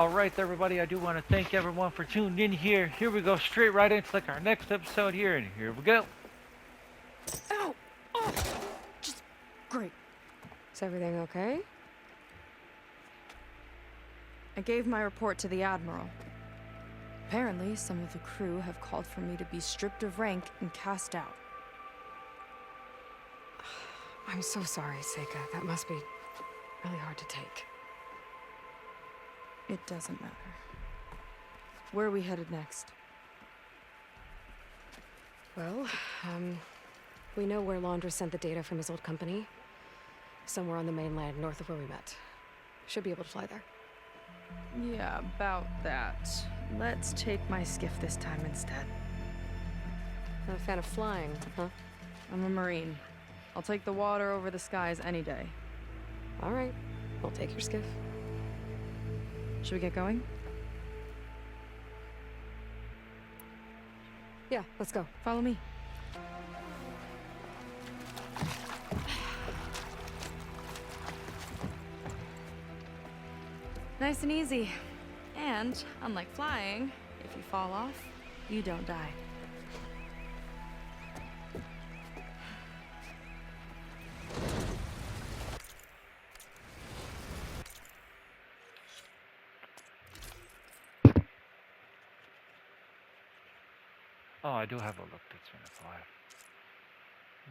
Alright everybody, I do want to thank everyone for tuning in here. Here we go, straight right into like our next episode here, and here we go. Ow! Oh! Just great. Is everything okay? I gave my report to the Admiral. Apparently, some of the crew have called for me to be stripped of rank and cast out. I'm so sorry, Seika. That must be really hard to take. It doesn't matter. Where are we headed next? Well, we know where Laundra sent the data from his old company. Somewhere on the mainland, north of where we met. Should be able to fly there. Yeah, about that. Let's take my skiff this time instead. Not a fan of flying, huh? I'm a Marine. I'll take the water over the skies any day. All right, we'll take your skiff. Should we get going? Yeah, let's go. Follow me. Nice and easy. And, unlike flying, if you fall off, you don't die. Oh, I do have a look that's gonna fly.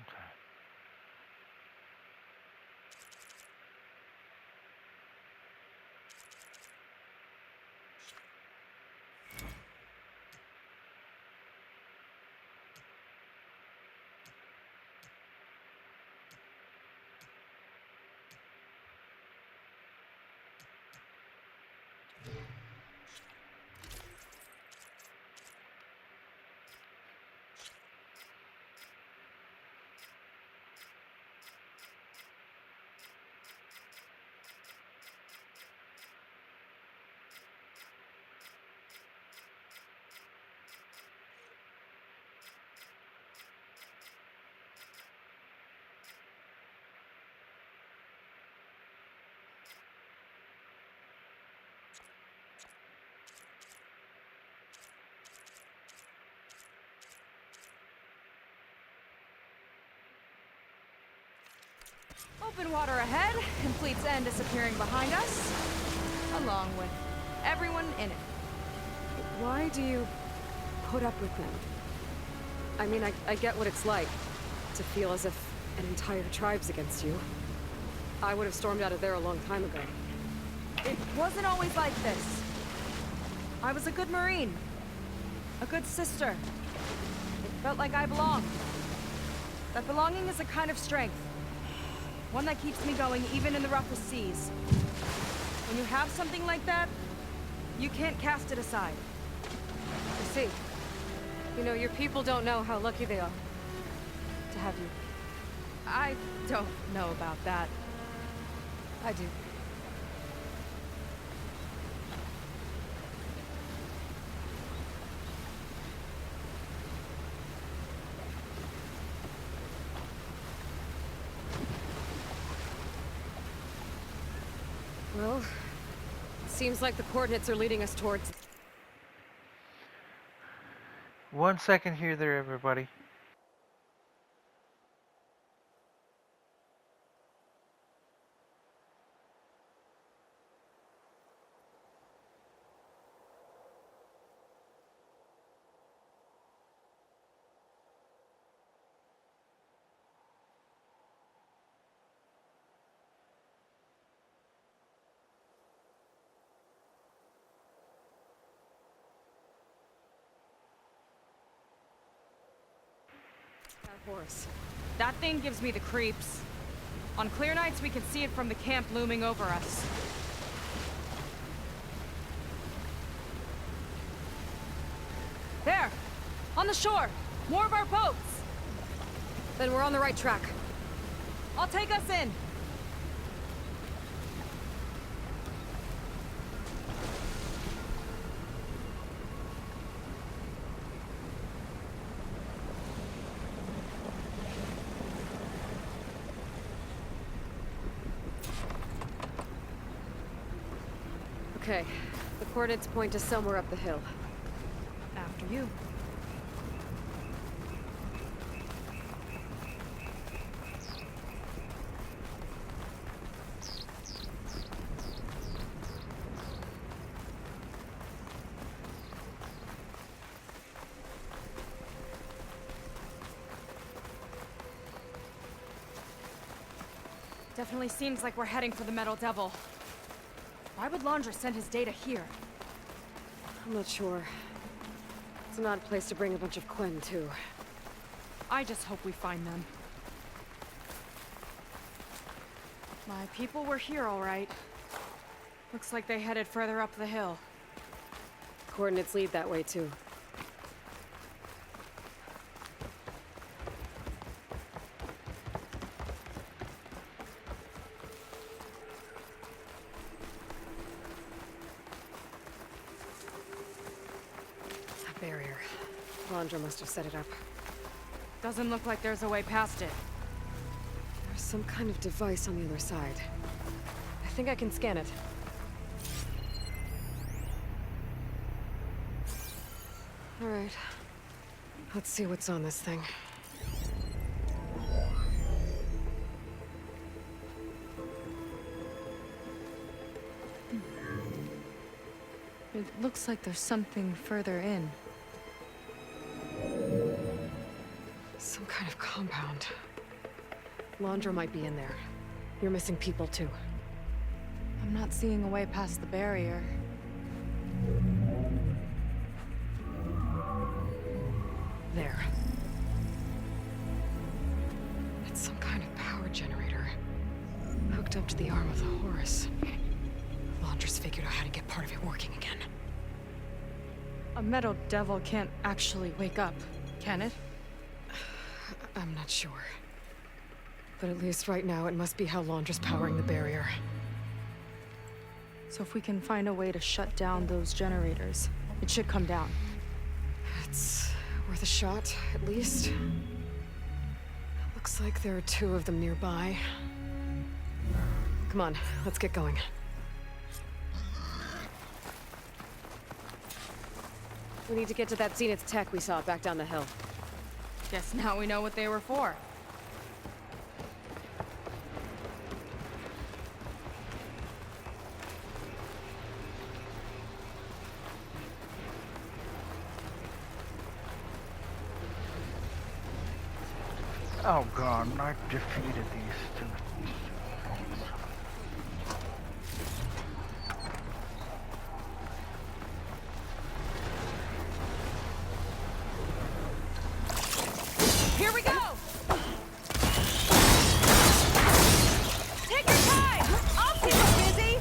Okay. Open water ahead, and Fleet's End disappearing behind us, along with everyone in it. Why do you put up with them? I mean, I get what it's like to feel as if an entire tribe's against you. I would have stormed out of there a long time ago. It wasn't always like this. I was a good Marine. A good sister. It felt like I belonged. That belonging is a kind of strength. One that keeps me going even in the roughest seas. When you have something like that, you can't cast it aside. I see. You know, your people don't know how lucky they are to have you. I don't know about that. I do. Well, seems like the coordinates are leading us towards... 1 second here, there, everybody. That horse. That thing gives me the creeps. On clear nights, we can see it from the camp looming over us. There! On the shore! More of our boats! Then we're on the right track. I'll take us in! Okay, The coordinates point to somewhere up the hill. After you. Definitely seems like we're heading for the Metal Devil. Why would Laundra send his data here? I'm not sure. It's an odd place to bring a bunch of Quen, too. I just hope we find them. My people were here, all right. Looks like they headed further up the hill. Coordinates lead that way, too. A barrier. Laundra must have set it up. Doesn't look like there's a way past it. There's some kind of device on the other side. I think I can scan it. All right. Let's see what's on this thing. It looks like there's something further in. Some kind of compound. Laundra might be in there. You're missing people, too. I'm not seeing a way past the barrier. There. It's some kind of power generator. Hooked up to the arm of the Horus. Laundra's figured out how to get part of it working again. A Metal Devil can't actually wake up, can it? I'm not sure. But at least right now, it must be how Laundra's powering the barrier. So if we can find a way to shut down those generators, it should come down. It's worth a shot, at least. Looks like there are 2 of them nearby. Come on, let's get going. We need to get to that Zenith tech we saw back down the hill. Guess now we know what they were for. Oh god, I defeated these two. Here we go! Take your time! I'll keep it busy!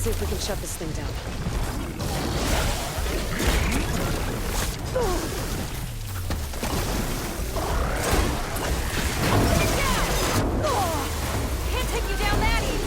see if we can shut this thing down. Can't take you down that easy.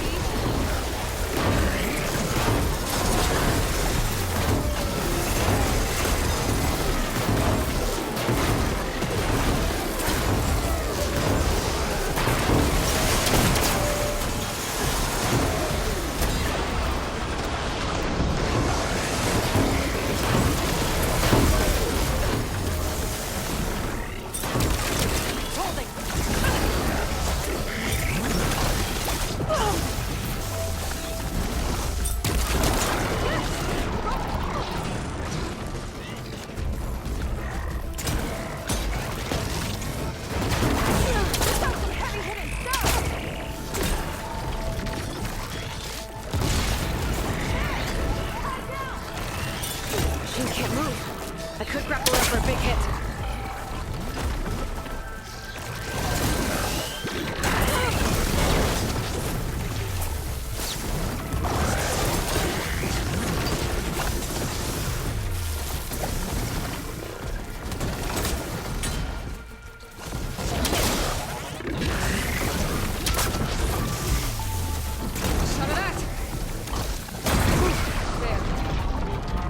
Machine can't move. I could grapple her for a big hit.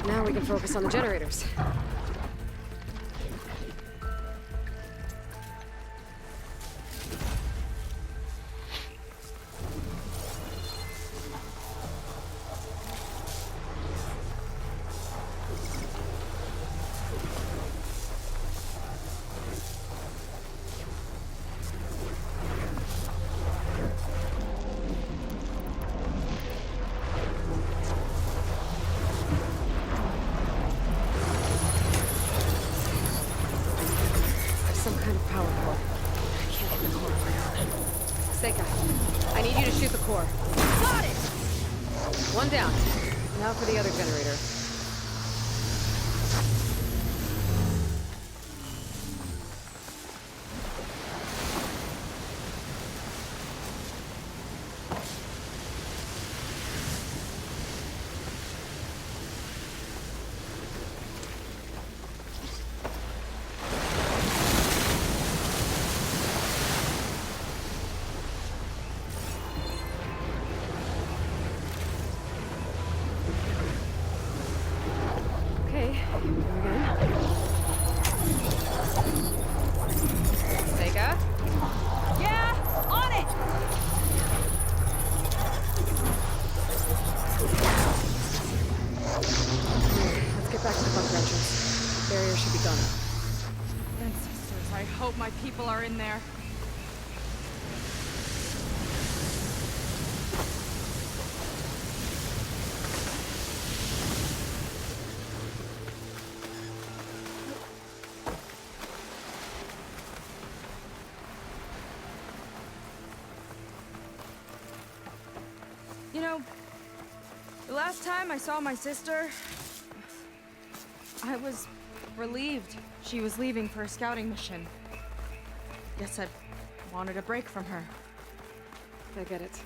Now we can focus on the generators. Some kind of power core. I can't hit the core. Seika, I need you to shoot the core. Got it! One down. Now for the other generator. Okay, here we go again. Seika? Yeah, on it! Let's get back to the bunker entrance. Barrier should be gone. Ancestors, I hope my people are in there. You know, the last time I saw my sister, I was relieved she was leaving for a scouting mission. Guess I wanted a break from her. I get it.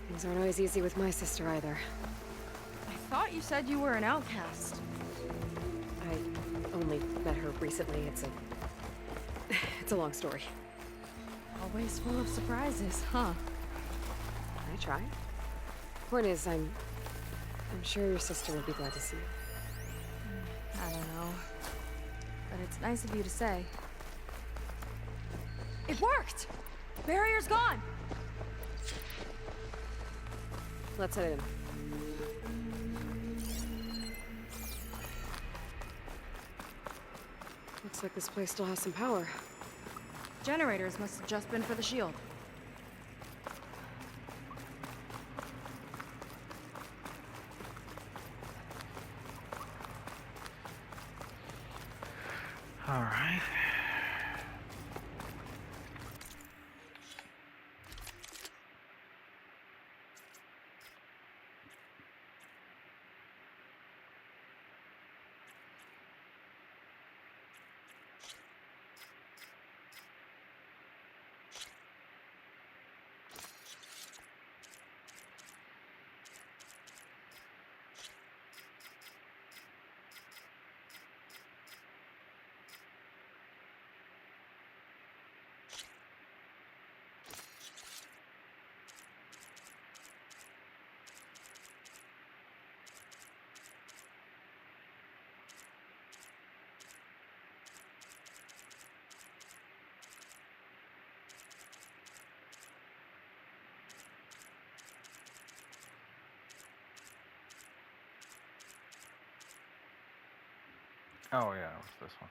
Things aren't always easy with my sister either. I thought you said you were an outcast. I only met her recently. It's a long story. Always full of surprises, huh? I try. Point is, I'm sure your sister will be glad to see you. I don't know. But it's nice of you to say. It worked! Barrier's gone! Let's head in. Looks like this place still has some power. Generators must have just been for the shield. All right. Oh yeah, it was this one.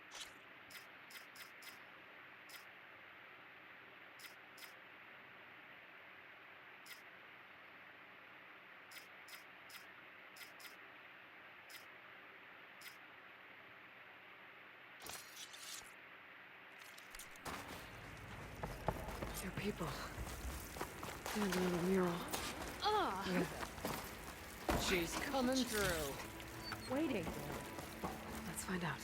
They're people. And another mural. Ugh! She's coming through. Waiting. Let's find out.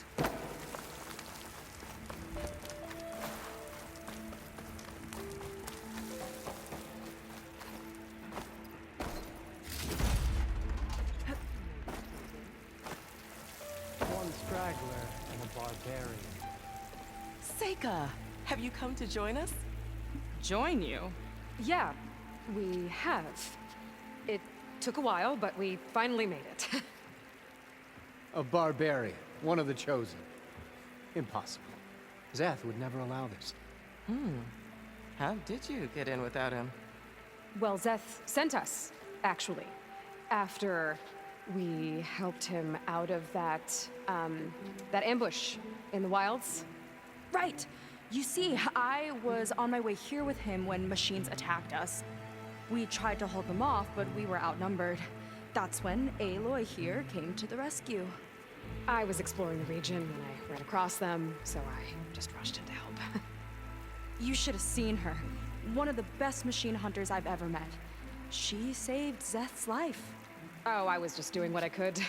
One straggler and a barbarian. Seika, have you come to join us? Join you? Yeah, we have. It took a while, but we finally made it. A barbarian, one of the chosen. Impossible. Zeth would never allow this. How did you get in without him? Well, Zeth sent us, actually. After we helped him out of that ambush in the wilds. Right! You see, I was on my way here with him when machines attacked us. We tried to hold them off, but we were outnumbered. That's when Aloy here came to the rescue. I was exploring the region when I ran across them, so I just rushed in to help. You should have seen her. One of the best machine hunters I've ever met. She saved Zeth's life. Oh, I was just doing what I could.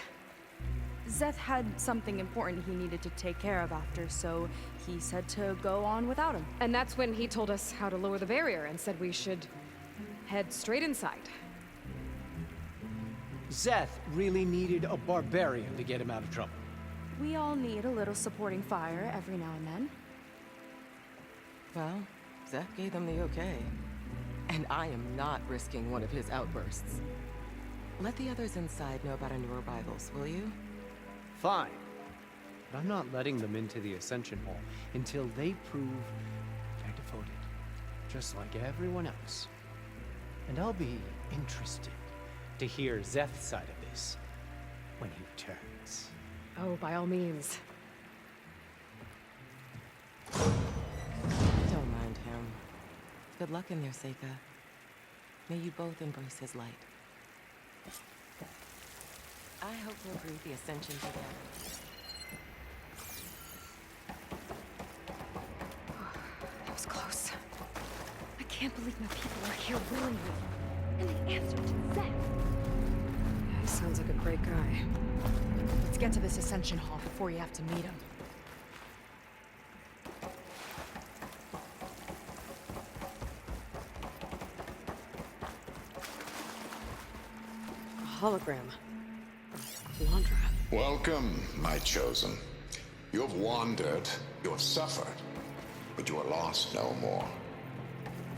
Zeth had something important he needed to take care of after, so he said to go on without him. And that's when he told us how to lower the barrier and said we should head straight inside. Zeth really needed a barbarian to get him out of trouble. We all need a little supporting fire every now and then. Well, Zeth gave them the okay. And I am not risking one of his outbursts. Let the others inside know about our new arrivals, will you? Fine. But I'm not letting them into the Ascension Hall until they prove they're devoted. Just like everyone else. And I'll be interested to hear Zeth's side of this when he returns. Oh, by all means. Don't mind him. Good luck in there, Seika. May you both embrace his light. I hope we'll breathe the Ascension together. That was close. I can't believe my people are here willingly. And they answered to Zeth. Yeah, he sounds like a great guy. Let's get to this Ascension Hall before you have to meet him. A hologram. Landra. Welcome, my chosen. You have wandered, you have suffered, but you are lost no more.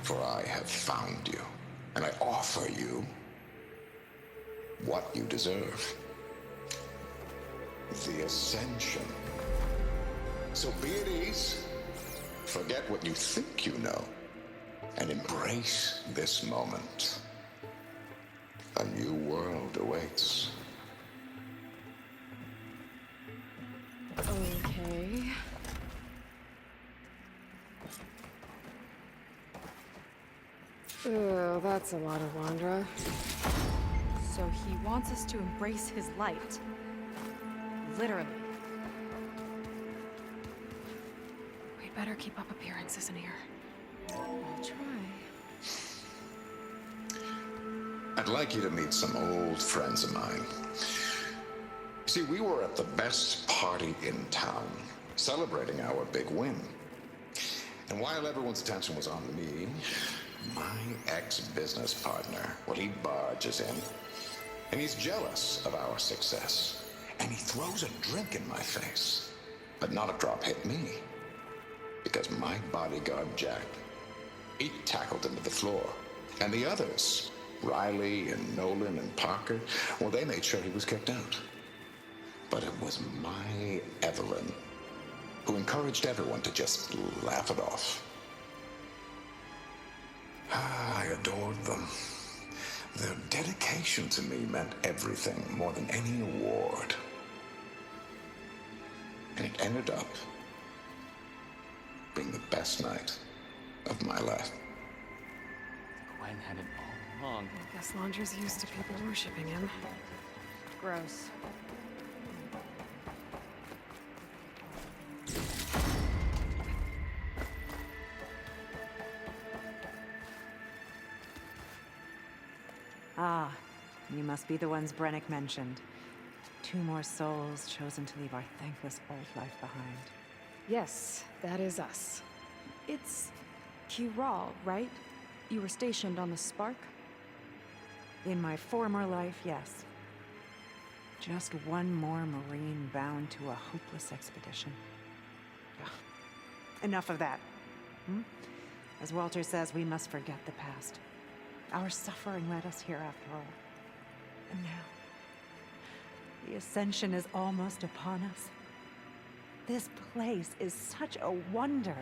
For I have found you, and I offer you what you deserve. The Ascension. So be at ease, forget what you think you know, and embrace this moment. A new world awaits. Okay. Oh, that's a lot of Landra. So he wants us to embrace his light. Literally. We'd better keep up appearances in here. I'll try. I'd like you to meet some old friends of mine. See, we were at the best party in town, celebrating our big win. And while everyone's attention was on me, my ex-business partner, well, he barges in, and he's jealous of our success. And he throws a drink in my face. But not a drop hit me. Because my bodyguard, Jack, he tackled him to the floor. And the others, Riley and Nolan and Parker, well, they made sure he was kicked out. But it was my Evelyn who encouraged everyone to just laugh it off. I adored them. Their dedication to me meant everything, more than any award. And it ended up being the best night of my life. Gwen had it all wrong. I guess Laundry's used to people worshipping him. Gross. Ah, you must be the ones Brennick mentioned. 2 more souls chosen to leave our thankless old life behind. Yes, that is us. It's Kiral, right? You were stationed on the Spark? In my former life, yes. Just one more Marine bound to a hopeless expedition. Ugh. Enough of that. As Walter says, we must forget the past. Our suffering led us here after all. And now, the Ascension is almost upon us. This place is such a wonder,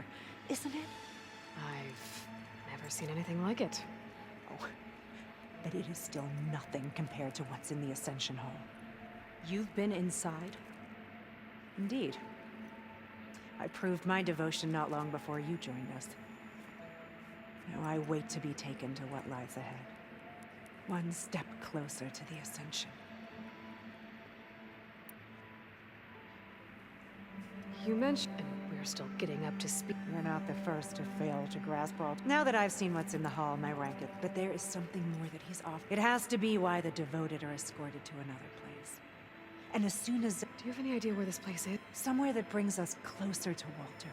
isn't it? I've never seen anything like it. Oh, but it is still nothing compared to what's in the Ascension Hall. You've been inside? Indeed. I proved my devotion not long before you joined us. Now I wait to be taken to what lies ahead. One step closer to the Ascension. You mentioned, and we're still getting up to speed. You're not the first to fail to grasp all. Now that I've seen what's in the hall, my rank it. But there is something more that he's off. It has to be why the devoted are escorted to another place. And as soon as... Do you have any idea where this place is? Somewhere that brings us closer to Walter.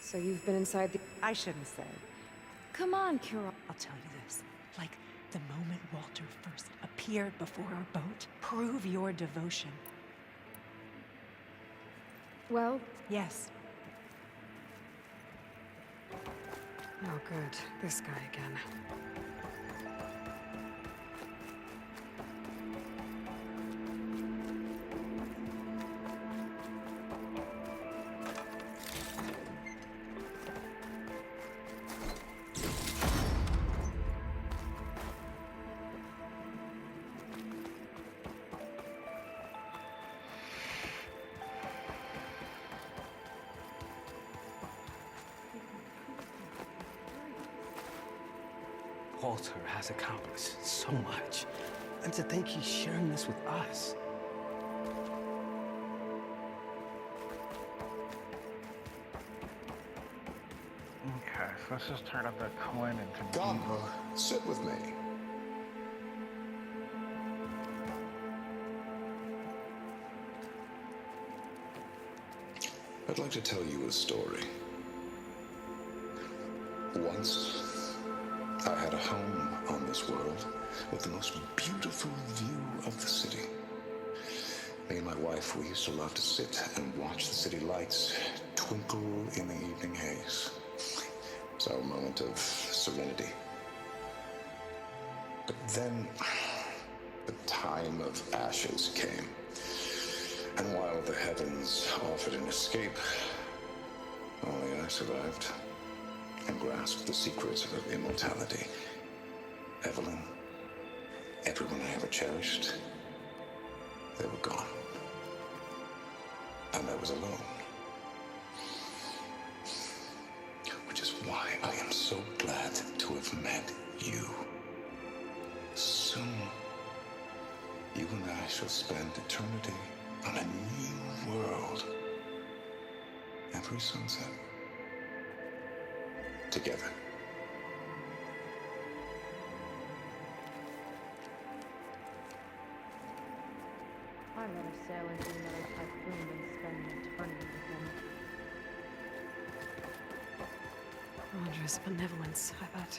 So you've been inside the... I shouldn't say. Come on, Kiral. I'll tell you this. Like the moment Walter first appeared before our boat, prove your devotion. Well... Yes. Oh, good. This guy again. Walter has accomplished so much. And to think he's sharing this with us. Okay, so let's just turn up that coin and Come, sit with me. I'd like to tell you a story. Once, I had a home on this world with the most beautiful view of the city. Me and my wife, we used to love to sit and watch the city lights twinkle in the evening haze. It's our moment of serenity. But then, the time of ashes came. And while the heavens offered an escape, only I survived and grasped the secrets of immortality. Evelyn, everyone I ever cherished, they were gone. And I was alone. Which is why I am so glad to have met you. Soon, you and I shall spend eternity on a new world. Every sunset. Together. I'd rather sail into another typhoon than spend an eternity with him. Laundry's benevolence, I bet.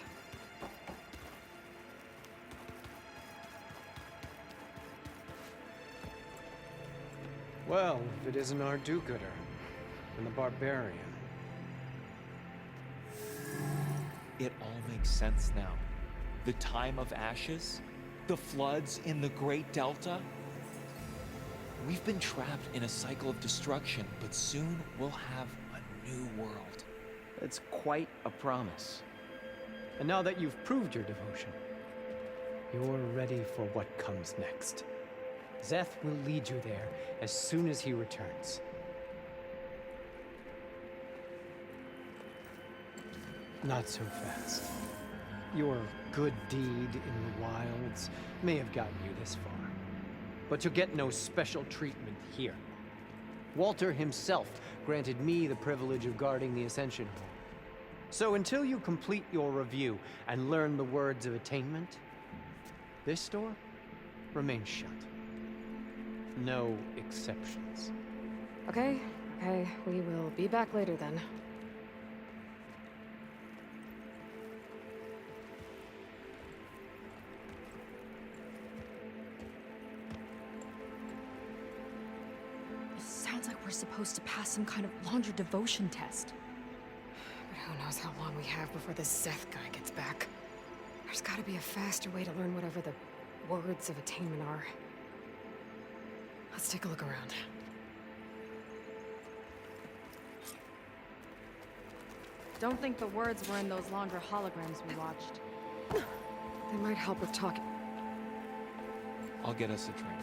Well, if it isn't our do-gooder, and the barbarian. It all makes sense now. The time of ashes, the floods in the Great Delta. We've been trapped in a cycle of destruction, but soon we'll have a new world. It's quite a promise. And now that you've proved your devotion, you're ready for what comes next. Zeth will lead you there as soon as he returns. Not so fast. Your good deed in the wilds may have gotten you this far, but you'll get no special treatment here. Walter himself granted me the privilege of guarding the Ascension Hall. So until you complete your review and learn the words of attainment, this door remains shut. No exceptions. Okay, we will be back later then. It sounds like we're supposed to pass some kind of laundry devotion test. But who knows how long we have before this Zeth guy gets back. There's gotta be a faster way to learn whatever the words of attainment are. Let's take a look around. Don't think the words were in those Laundra holograms we watched. They might help with talking. I'll get us a drink.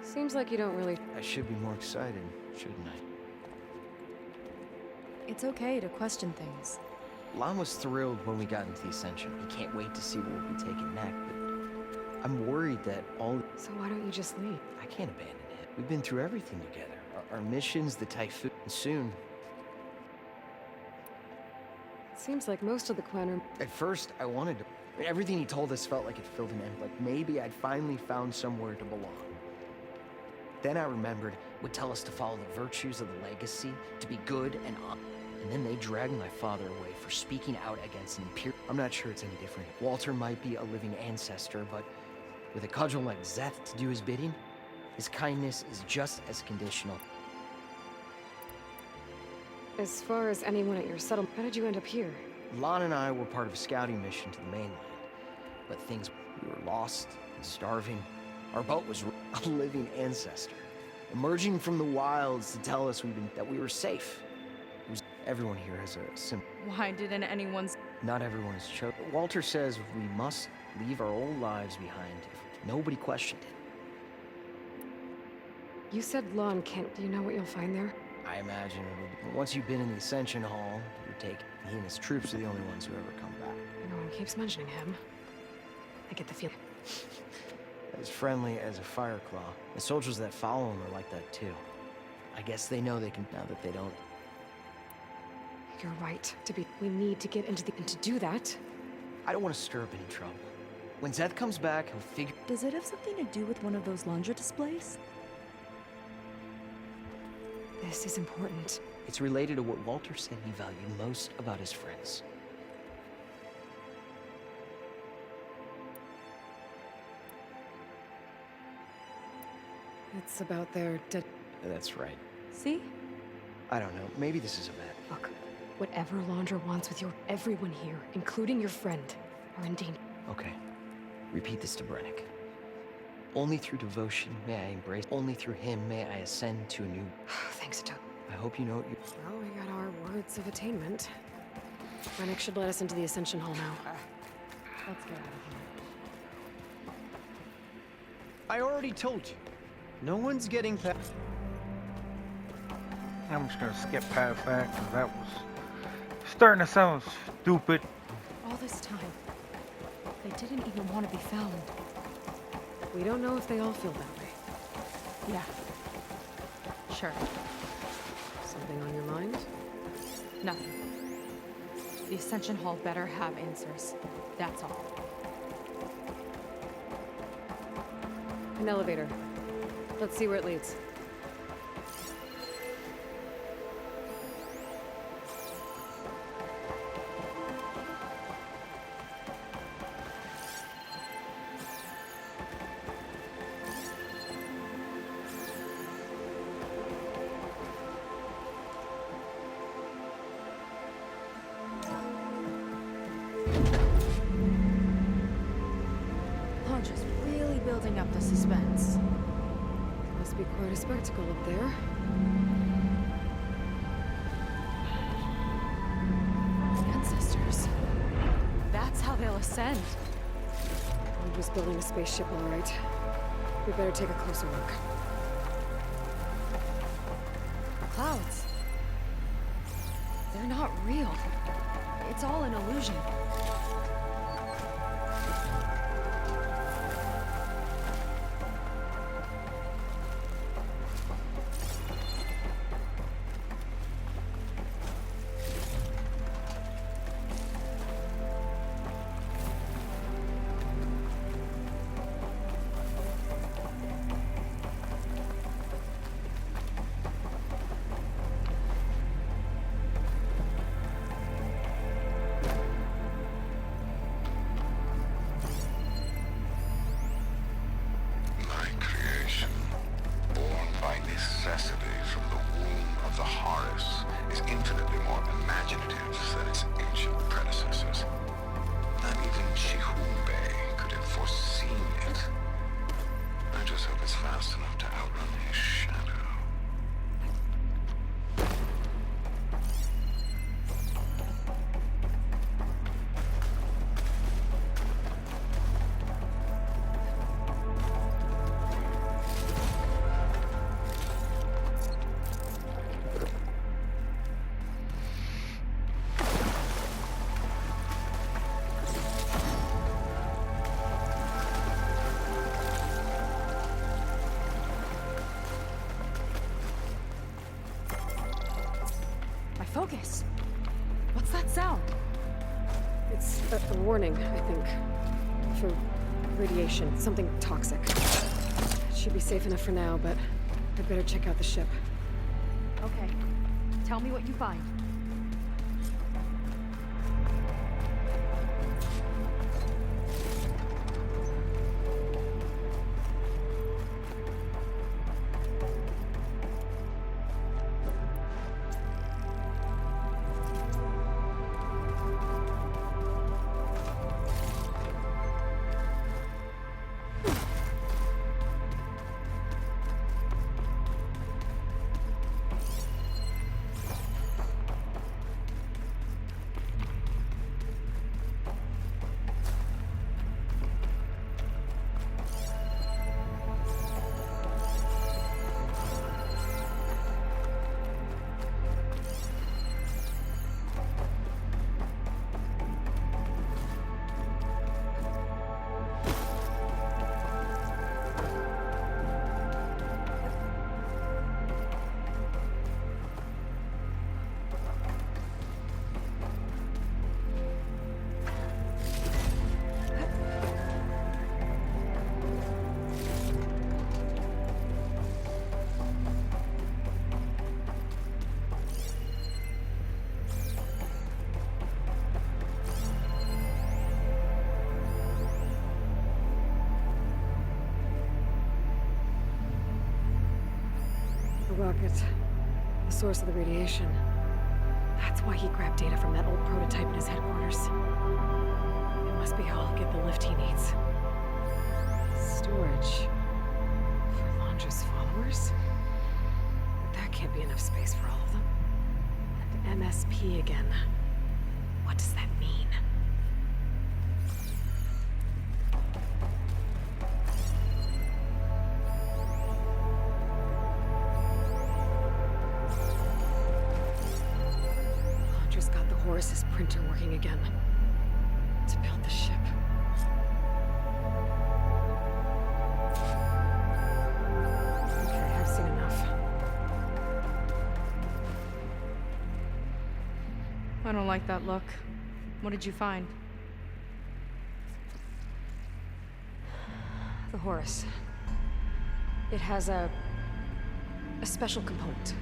Seems like you don't really... I should be more excited, shouldn't I? It's okay to question things. Lon was thrilled when we got into the Ascension. He can't wait to see what we'll be taking next, but I'm worried that all... So why don't you just leave? I can't abandon it. We've been through everything together. Our missions, the typhoon, and soon... Seems like most of the clan are... At first, I wanted to... Everything he told us felt like it filled an end. Like maybe I'd finally found somewhere to belong. Then I remembered would tell us to follow the virtues of the legacy, to be good and honest. And then they dragged my father away for speaking out against an imperial... I'm not sure it's any different. Walter might be a living ancestor, but with a cudgel like Zeth to do his bidding, his kindness is just as conditional. As far as anyone at your settlement, how did you end up here? Lon and I were part of a scouting mission to the mainland, but we were lost and starving. Our boat was a living ancestor, emerging from the wilds to tell us that we were safe. Everyone here has a simple... Why didn't anyone's... Not everyone is chosen. Walter says we must leave our old lives behind if nobody questioned it. You said Lon can't... Do you know what you'll find there? I imagine once you've been in the Ascension Hall, he and his troops are the only ones who ever come back. Everyone keeps mentioning him. I get the feeling. As friendly as a fireclaw. The soldiers that follow him are like that too. I guess they know they can now that they don't. You're right. We need to get into the... And to do that... I don't want to stir up any trouble. When Zeth comes back, he'll figure... Does it have something to do with one of those Laundra displays? This is important. It's related to what Walter said he valued most about his friends. It's about their dead... That's right. See? I don't know. Maybe this is a bad... Look, whatever Laundra wants with everyone here, including your friend, are in danger. Okay. Repeat this to Brennick. Only through devotion may I embrace. Only through him may I ascend to a new... Thanks, Doug. I hope you know what you... Well, we got our words of attainment. Brennick should let us into the Ascension Hall now. Let's get out of here. I already told you. No one's getting past... I'm just gonna skip past that because that was starting to sound stupid. All this time, they didn't even want to be found. We don't know if they all feel that way. Yeah. Sure. Something on your mind? Nothing. The Ascension Hall better have answers. That's all. An elevator. Let's see where it leads. Laundra's really building up the suspense. Must be quite a spectacle up there. Ancestors. That's how they'll ascend. I'm just building a spaceship, all right. We better take a closer look. Clouds. They're not real. It's all an illusion. My creation, born by necessity from the womb of the Horus, is infinitely more imaginative than its ancient predecessors. Not even Chihumbe could have foreseen it. I just hope it's fast enough to outrun his shadow. My focus. What's that sound? It's a warning, I think. For radiation, something toxic. It should be safe enough for now, but I'd better check out the ship. Okay. Tell me what you find. Rocket. The source of the radiation. That's why he grabbed data from that old prototype in his headquarters. It must be how I'll get the lift he needs. Storage. For Londra's followers? But that can't be enough space for all of them. And MSP again. What does that mean? Horus's printer working again. To build the ship. Okay, I've seen enough. I don't like that look. What did you find? The Horus. It has a special component.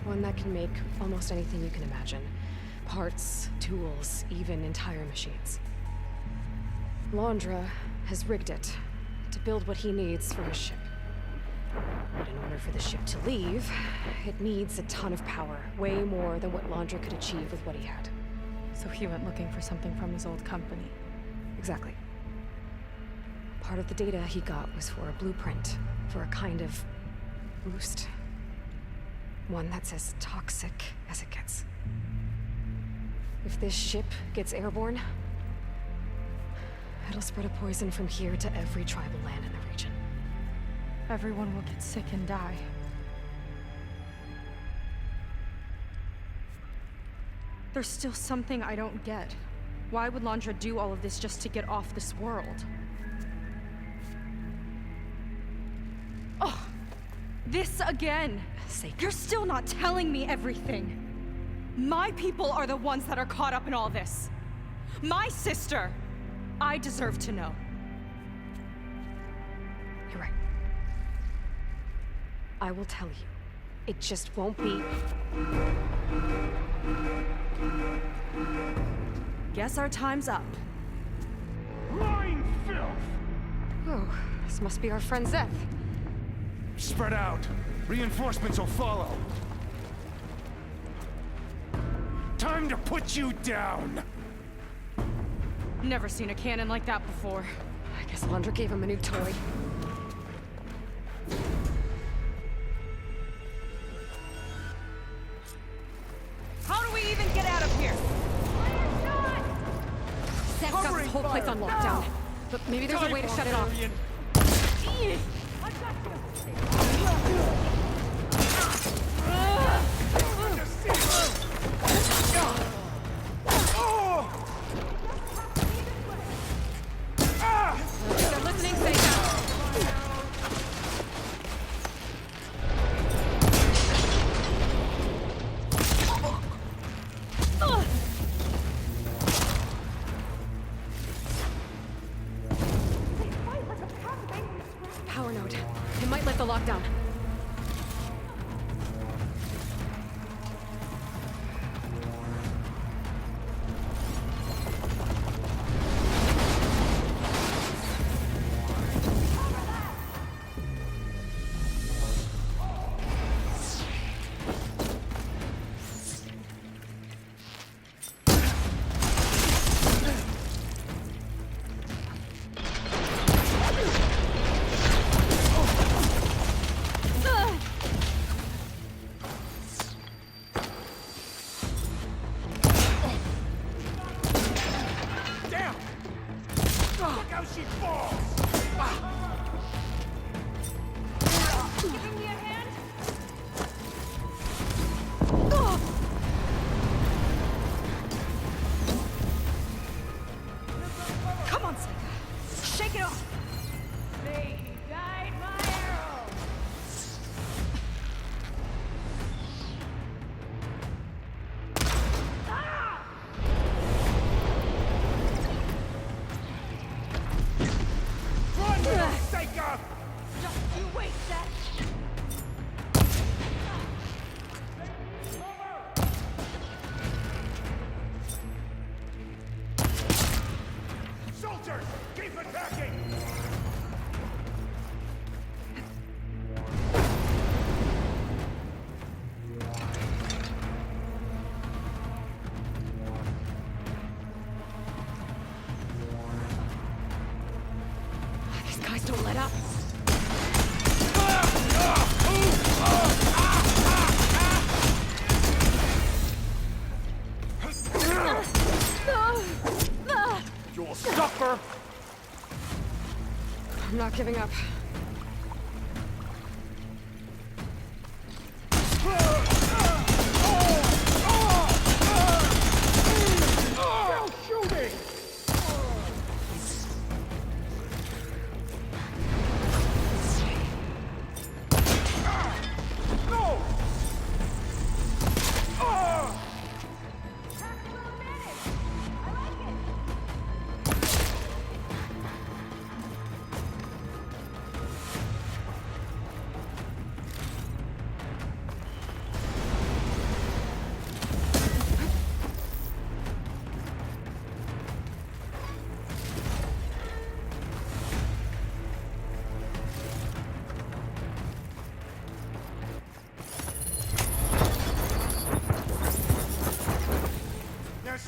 One that can make almost anything you can imagine. Parts, tools, even entire machines. Londra has rigged it to build what he needs for his ship. But in order for the ship to leave, it needs a ton of power, way more than what Londra could achieve with what he had. So he went looking for something from his old company. Exactly. Part of the data he got was for a blueprint, for a kind of boost. One that's as toxic as it gets. If this ship gets airborne, it'll spread a poison from here to every tribal land in the region. everyone will get sick and die. There's still something I don't get. Why would Landra do all of this just to get off this world? Oh, this again! You're still not telling me everything. My people are the ones that are caught up in all this. My sister! I deserve to know. You're right. I will tell you. It just won't be... Guess our time's up. Lying filth! Oh, this must be our friend Zeth. Spread out. Reinforcements will follow. Time to put you down! Never seen a cannon like that before. I guess Landra gave him a new toy. How do we even get out of here? Zeth got this whole place on lockdown. But maybe there's a way to shut it off. They're listening, say Power node. It might lift the lockdown. Come on, Sega. Shake it off. May he guide my arrow. Run, Seika! Don't you wait, Seth. Soldiers, keep attacking! These guys don't let up. You'll suffer! I'm not giving up. Shooting! No!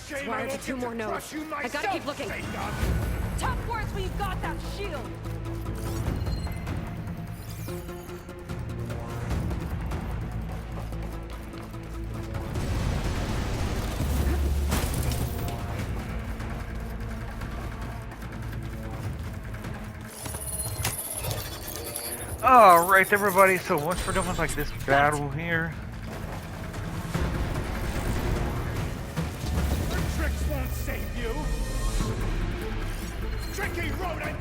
It's wired to 2 more nodes. I gotta keep looking. Tough words when you've got that shield. Alright everybody, so once we're done with like this battle here, Your tricks won't save you! Tricky rodent!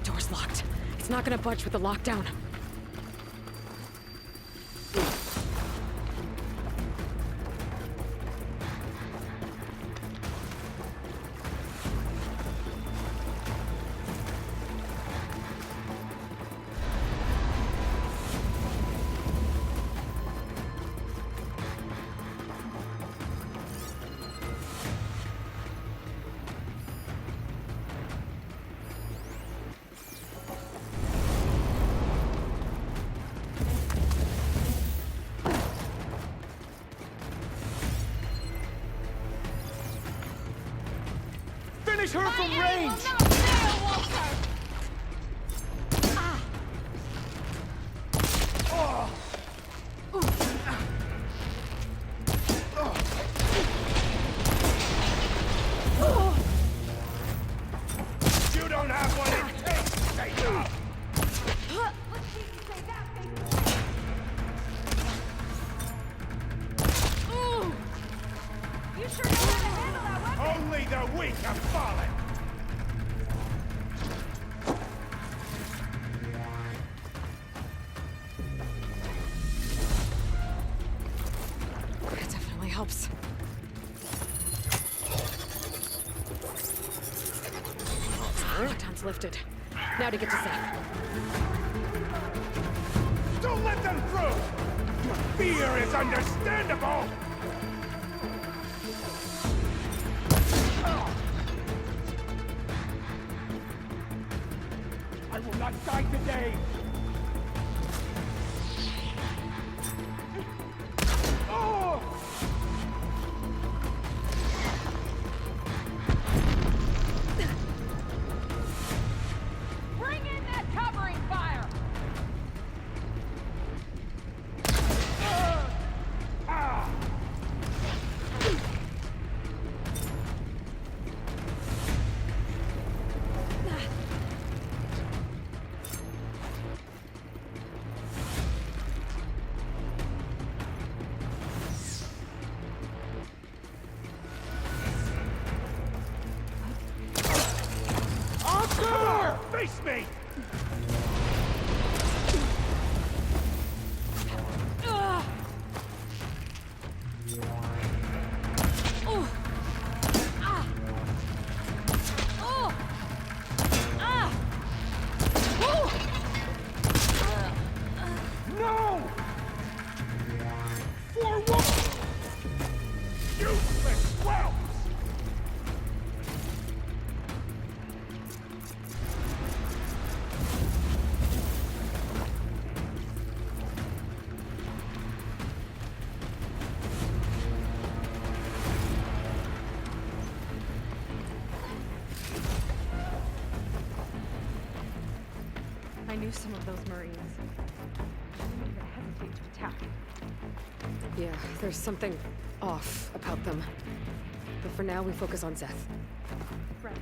Door's locked. It's not gonna budge with the lockdown. Finish her from range! You don't have what it takes, Jacob! You sure know how to handle that weapon? Only the weak have fallen! It definitely helps. Lockdown's lifted. Now to get to Seth. Don't let them through! Your fear is understandable! I will not die today! Oh! Bring in that covering fire! Ah! Oscar! Face me! No! For what? Useless whelps! I knew some of those Marines. I didn't even hesitate to attack. Yeah, there's something off about them. But for now, we focus on Seth. Right.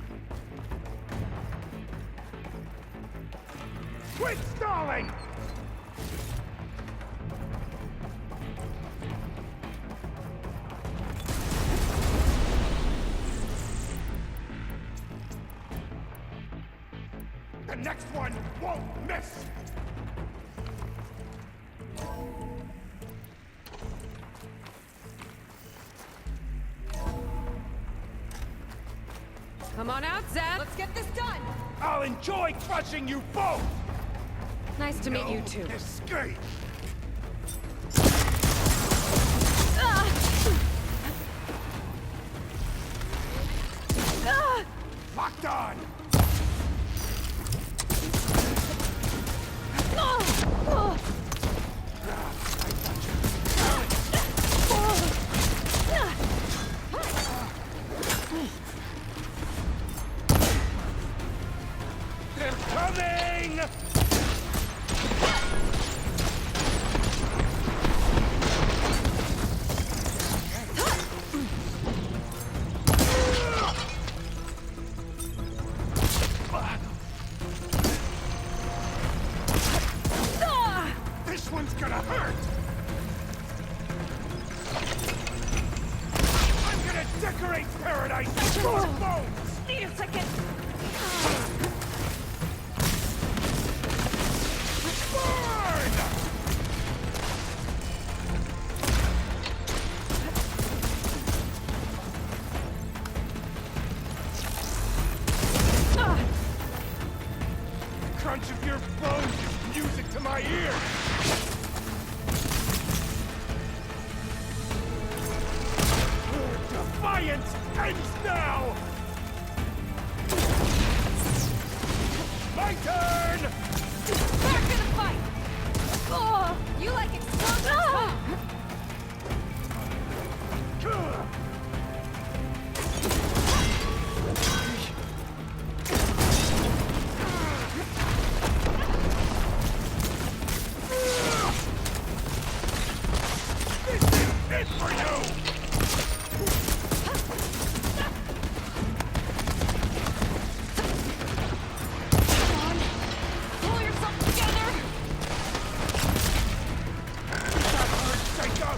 Quit stalling! The next one won't miss! Come on out, Seth! Let's get this done! I'll enjoy crushing you both! Nice to meet you, too. Escape! Locked on! They're coming! hurt! I'm gonna decorate paradise with your bones! Need a second. Burn! The crunch of your bones is music to my ears! Defiance ends now! My turn! Back to the fight! Oh, you like explosions? huh? This is it for you! Come on. Pull yourself together. Psycho!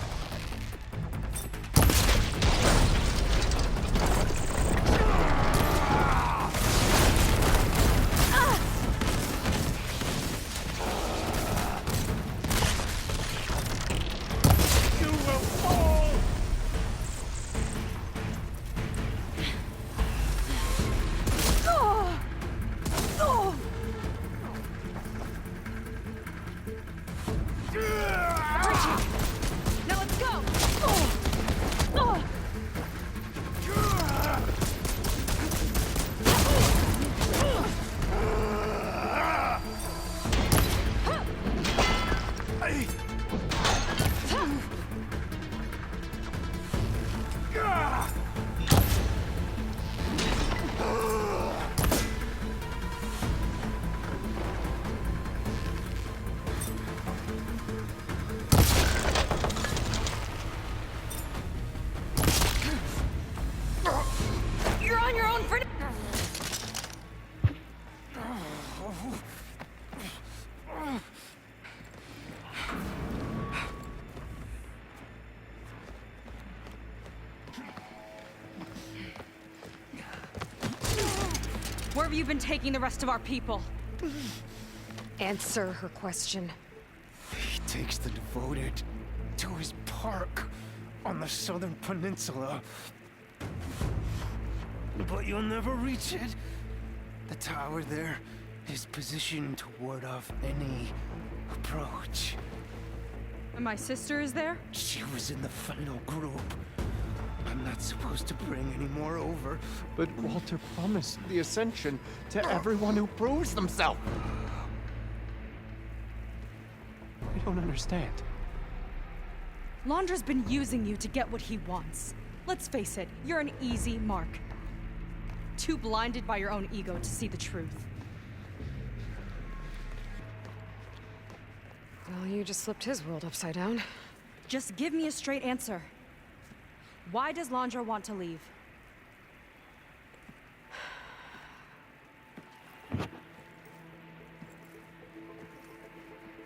You will fall! Oh. Oh. Now let's go. Oh. Oh. You're on your own for now. Where have you been taking the rest of our people? Answer her question. He takes the devoted to his park on the southern peninsula. But you'll never reach it. The tower there is positioned to ward off any approach. And my sister is there? She was in the final group. I'm not supposed to bring any more over. But Walter promised the Ascension to everyone who proves themselves. I don't understand. Londra's been using you to get what he wants. Let's face it, you're an easy mark. Too blinded by your own ego to see the truth. Well, you just flipped his world upside down. Just give me a straight answer. Why does Londra want to leave?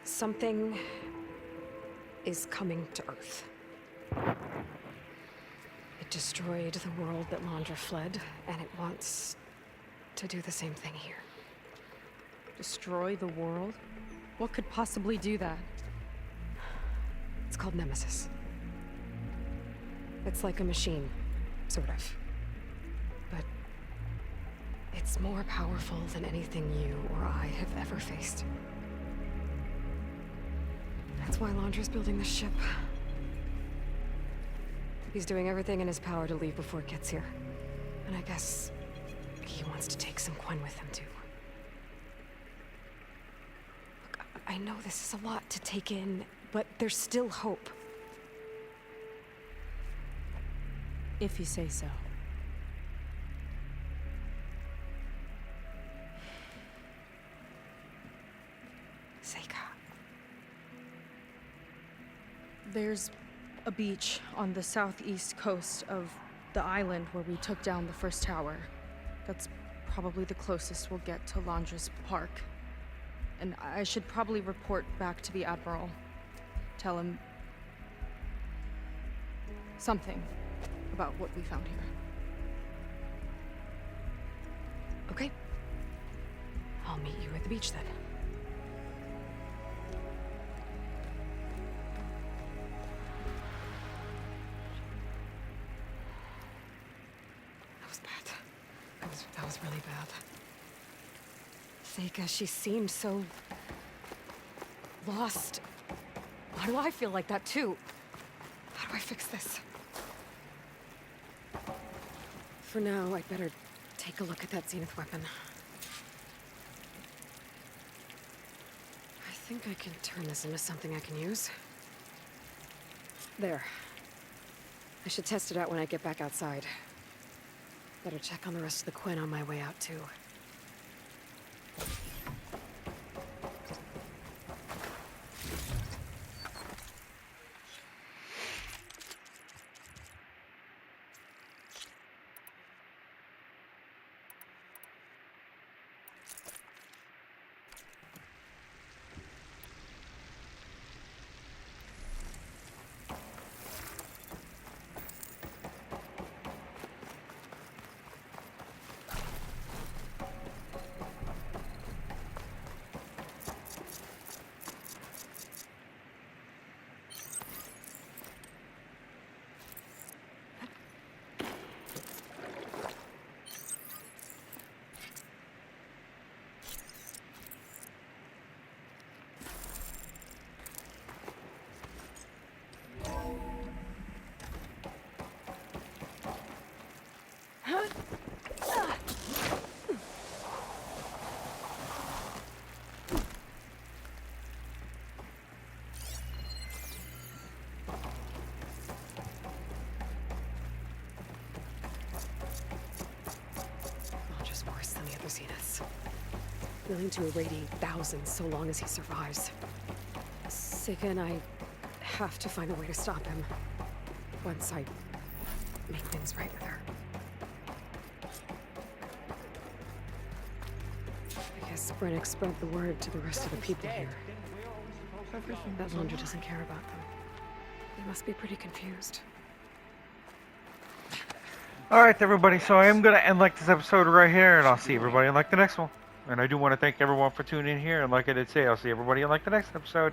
Something is coming to Earth. It destroyed the world that Londra fled, and it wants to do the same thing here. Destroy the world? What could possibly do that? It's called Nemesis. It's like a machine, sort of. But it's more powerful than anything you or I have ever faced. That's why Londra's building this ship. He's doing everything in his power to leave before it gets here. And I guess he wants to take some Quen with him, too. Look, I know this is a lot to take in, but there's still hope. If you say so. Seika. There's a beach on the southeast coast of the island where we took down the first tower. That's probably the closest we'll get to Londra's park. And I should probably report back to the Admiral. tell him something about what we found here. Okay. I'll meet you at the beach then. That was bad. That was really bad. Seika, she seemed so lost. Why do I feel like that too? How do I fix this? For now, I'd better take a look at that Zenith weapon. I think I can turn this into something I can use. There. I should test it out when I get back outside. Better check on the rest of the Quinn on my way out, too. Just worse than the other Zeniths. Willing to irradiate thousands so long as he survives. Seika and I have to find a way to stop him. Once I make things right with her. I guess Brennick spread the word to the rest of the people here. That Laundry doesn't care about them. They must be pretty confused. Alright everybody, so I am going to end like this episode right here, and I'll see everybody in like the next one. And I do want to thank everyone for tuning in here, and like I did say, I'll see everybody in like the next episode.